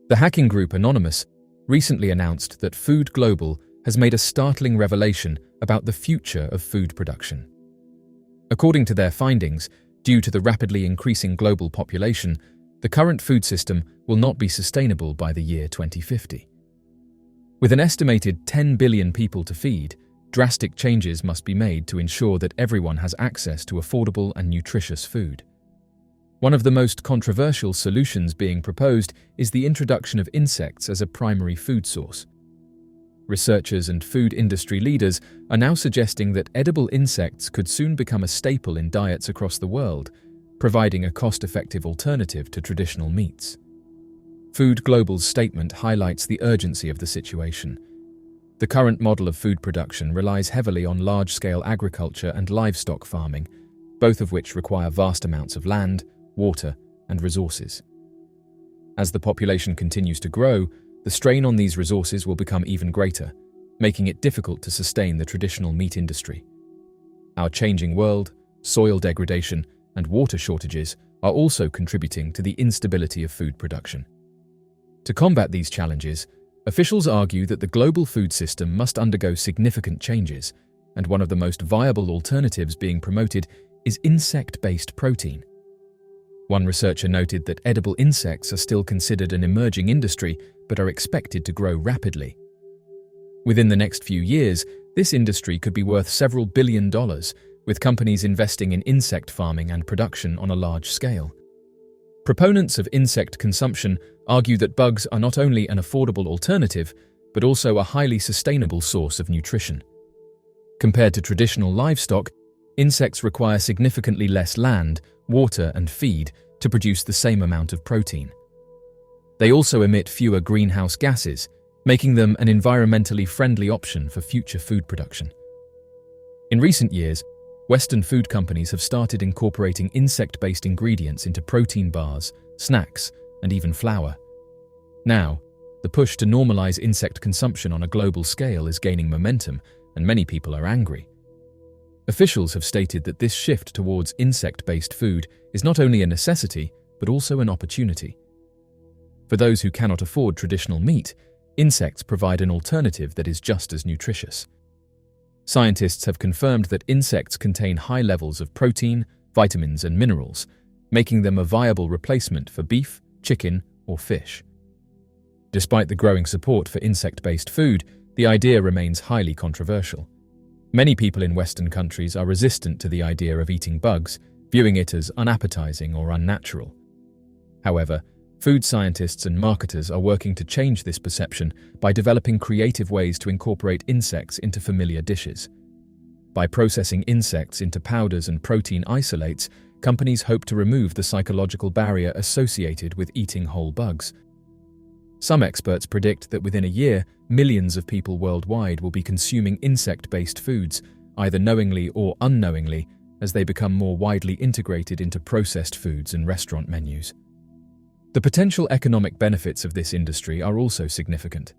The hacking group Anonymous recently announced that Food Global has made a startling revelation about the future of food production. According to their findings, due to the rapidly increasing global population, the current food system will not be sustainable by the year 2050. With an estimated 10 billion people to feed, drastic changes must be made to ensure that everyone has access to affordable and nutritious food. One of the most controversial solutions being proposed is the introduction of insects as a primary food source. Researchers and food industry leaders are now suggesting that edible insects could soon become a staple in diets across the world, providing a cost-effective alternative to traditional meats. Food Global's statement highlights the urgency of the situation. The current model of food production relies heavily on large-scale agriculture and livestock farming, both of which require vast amounts of land, water, and resources. As the population continues to grow, the strain on these resources will become even greater, making it difficult to sustain the traditional meat industry. Our changing world, soil degradation, and water shortages are also contributing to the instability of food production. To combat these challenges, officials argue that the global food system must undergo significant changes, and one of the most viable alternatives being promoted is insect-based protein. One researcher noted that edible insects are still considered an emerging industry but are expected to grow rapidly. Within the next few years, this industry could be worth several $billions, with companies investing in insect farming and production on a large scale. Proponents of insect consumption argue that bugs are not only an affordable alternative, but also a highly sustainable source of nutrition. Compared to traditional livestock, insects require significantly less land, water, and feed to produce the same amount of protein. They also emit fewer greenhouse gases, making them an environmentally friendly option for future food production. In recent years, Western food companies have started incorporating insect-based ingredients into protein bars, snacks, and even flour. Now, the push to normalize insect consumption on a global scale is gaining momentum, and many people are angry. Officials have stated that this shift towards insect-based food is not only a necessity, but also an opportunity. For those who cannot afford traditional meat, insects provide an alternative that is just as nutritious. Scientists have confirmed that insects contain high levels of protein, vitamins, and minerals, making them a viable replacement for beef, chicken, or fish. Despite the growing support for insect-based food, the idea remains highly controversial. Many people in Western countries are resistant to the idea of eating bugs, viewing it as unappetizing or unnatural. However, food scientists and marketers are working to change this perception by developing creative ways to incorporate insects into familiar dishes. By processing insects into powders and protein isolates, companies hope to remove the psychological barrier associated with eating whole bugs. Some experts predict that within a year, millions of people worldwide will be consuming insect-based foods, either knowingly or unknowingly, as they become more widely integrated into processed foods and restaurant menus. The potential economic benefits of this industry are also significant.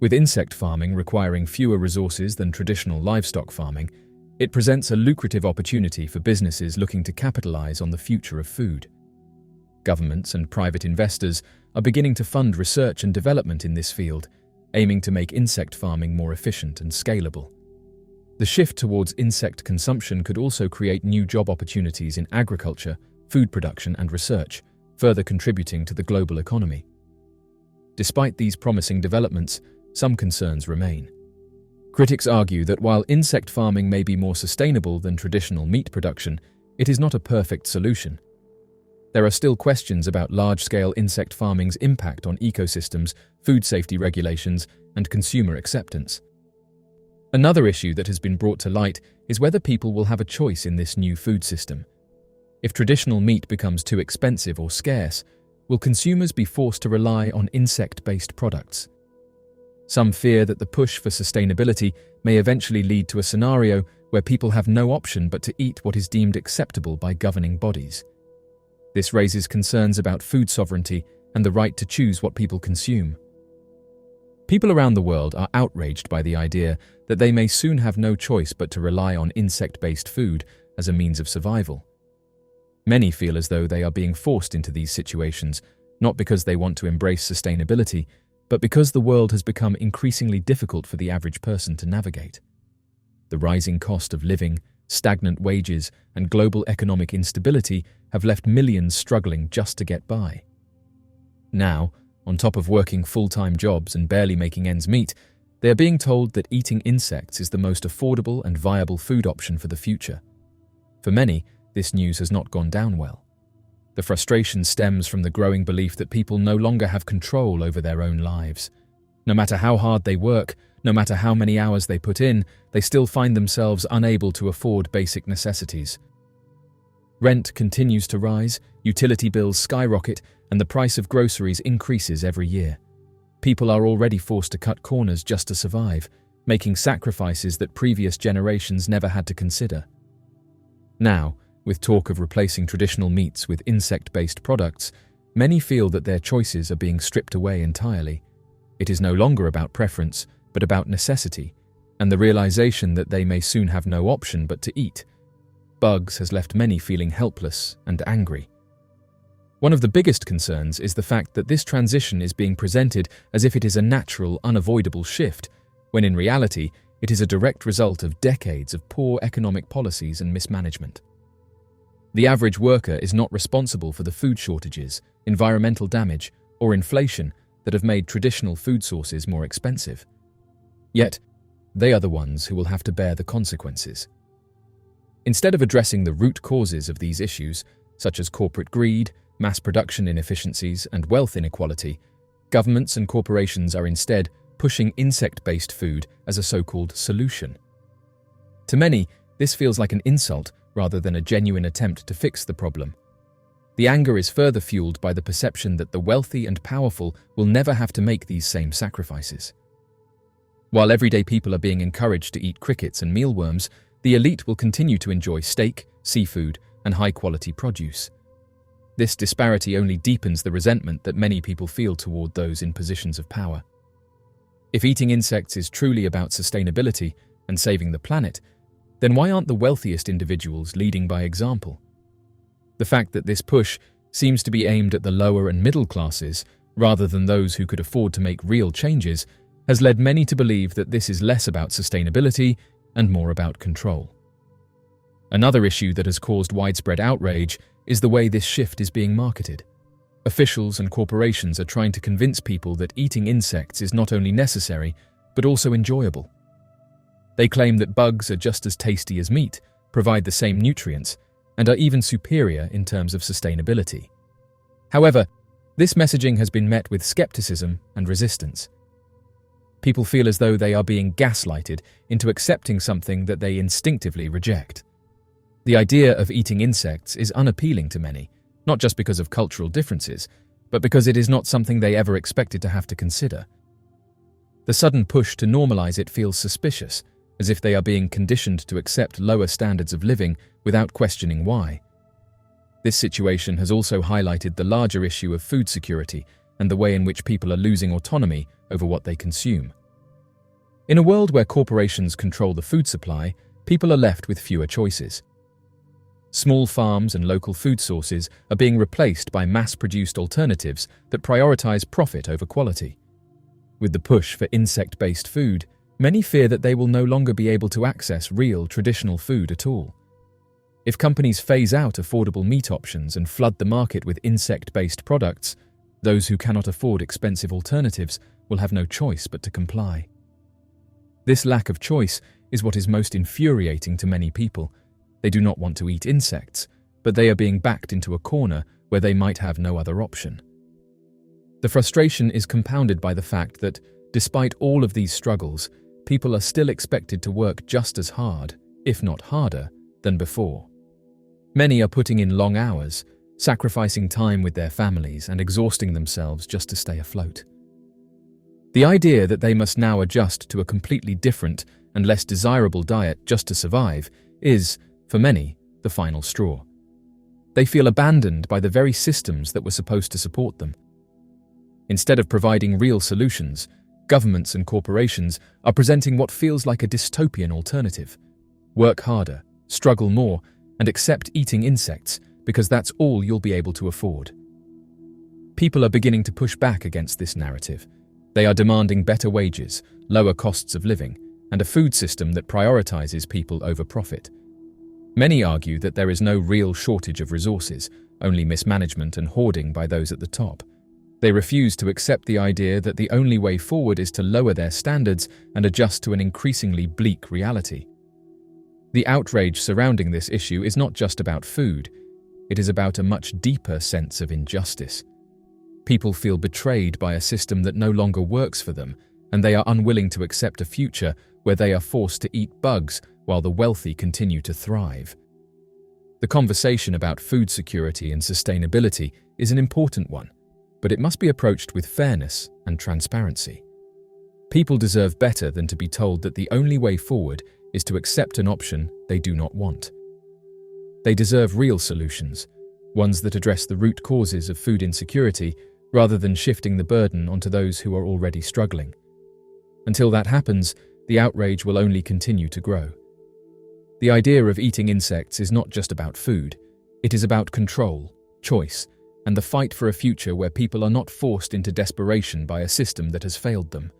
With insect farming requiring fewer resources than traditional livestock farming, it presents a lucrative opportunity for businesses looking to capitalize on the future of food. Governments and private investors are beginning to fund research and development in this field, aiming to make insect farming more efficient and scalable. The shift towards insect consumption could also create new job opportunities in agriculture, food production, and research, further contributing to the global economy. Despite these promising developments, some concerns remain. Critics argue that while insect farming may be more sustainable than traditional meat production, it is not a perfect solution. There are still questions about large-scale insect farming's impact on ecosystems, food safety regulations, and consumer acceptance. Another issue that has been brought to light is whether people will have a choice in this new food system. If traditional meat becomes too expensive or scarce, will consumers be forced to rely on insect-based products? Some fear that the push for sustainability may eventually lead to a scenario where people have no option but to eat what is deemed acceptable by governing bodies. This raises concerns about food sovereignty and the right to choose what people consume. People around the world are outraged by the idea that they may soon have no choice but to rely on insect-based food as a means of survival. Many feel as though they are being forced into these situations, not because they want to embrace sustainability, but because the world has become increasingly difficult for the average person to navigate. The rising cost of living, stagnant wages, and global economic instability have left millions struggling just to get by. Now, on top of working full-time jobs and barely making ends meet, they are being told that eating insects is the most affordable and viable food option for the future. For many, this news has not gone down well. The frustration stems from the growing belief that people no longer have control over their own lives. No matter how hard they work, no matter how many hours they put in, they still find themselves unable to afford basic necessities. Rent continues to rise, utility bills skyrocket, and the price of groceries increases every year. People are already forced to cut corners just to survive, making sacrifices that previous generations never had to consider. Now, with talk of replacing traditional meats with insect-based products, many feel that their choices are being stripped away entirely. It is no longer about preference, but about necessity, and the realization that they may soon have no option but to eat. Bugs has left many feeling helpless and angry. One of the biggest concerns is the fact that this transition is being presented as if it is a natural, unavoidable shift, when in reality, it is a direct result of decades of poor economic policies and mismanagement. The average worker is not responsible for the food shortages, environmental damage, or inflation that have made traditional food sources more expensive. Yet, they are the ones who will have to bear the consequences. Instead of addressing the root causes of these issues, such as corporate greed, mass production inefficiencies, and wealth inequality, governments and corporations are instead pushing insect-based food as a so-called solution. To many, this feels like an insult rather than a genuine attempt to fix the problem. The anger is further fueled by the perception that the wealthy and powerful will never have to make these same sacrifices. While everyday people are being encouraged to eat crickets and mealworms, the elite will continue to enjoy steak, seafood, and high-quality produce. This disparity only deepens the resentment that many people feel toward those in positions of power. If eating insects is truly about sustainability and saving the planet, then why aren't the wealthiest individuals leading by example? The fact that this push seems to be aimed at the lower and middle classes, rather than those who could afford to make real changes, has led many to believe that this is less about sustainability and more about control. Another issue that has caused widespread outrage is the way this shift is being marketed. Officials and corporations are trying to convince people that eating insects is not only necessary, but also enjoyable. They claim that bugs are just as tasty as meat, provide the same nutrients, and are even superior in terms of sustainability. However, this messaging has been met with skepticism and resistance. People feel as though they are being gaslighted into accepting something that they instinctively reject. The idea of eating insects is unappealing to many, not just because of cultural differences, but because it is not something they ever expected to have to consider. The sudden push to normalize it feels suspicious, as if they are being conditioned to accept lower standards of living without questioning why. This situation has also highlighted the larger issue of food security and the way in which people are losing autonomy over what they consume. In a world where corporations control the food supply, people are left with fewer choices. Small farms and local food sources are being replaced by mass-produced alternatives that prioritize profit over quality. With the push for insect-based food, many fear that they will no longer be able to access real, traditional food at all. If companies phase out affordable meat options and flood the market with insect-based products, those who cannot afford expensive alternatives will have no choice but to comply. This lack of choice is what is most infuriating to many people. They do not want to eat insects, but they are being backed into a corner where they might have no other option. The frustration is compounded by the fact that, despite all of these struggles, people are still expected to work just as hard, if not harder, than before. Many are putting in long hours, sacrificing time with their families and exhausting themselves just to stay afloat. The idea that they must now adjust to a completely different and less desirable diet just to survive is, for many, the final straw. They feel abandoned by the very systems that were supposed to support them. Instead of providing real solutions, governments and corporations are presenting what feels like a dystopian alternative. Work harder, struggle more, and accept eating insects because that's all you'll be able to afford. People are beginning to push back against this narrative. They are demanding better wages, lower costs of living, and a food system that prioritizes people over profit. Many argue that there is no real shortage of resources, only mismanagement and hoarding by those at the top. They refuse to accept the idea that the only way forward is to lower their standards and adjust to an increasingly bleak reality. The outrage surrounding this issue is not just about food. It is about a much deeper sense of injustice. People feel betrayed by a system that no longer works for them, and they are unwilling to accept a future where they are forced to eat bugs while the wealthy continue to thrive. The conversation about food security and sustainability is an important one, but it must be approached with fairness and transparency. People deserve better than to be told that the only way forward is to accept an option they do not want. They deserve real solutions, ones that address the root causes of food insecurity rather than shifting the burden onto those who are already struggling. Until that happens, the outrage will only continue to grow. The idea of eating insects is not just about food. It is about control, choice, and the fight for a future where people are not forced into desperation by a system that has failed them.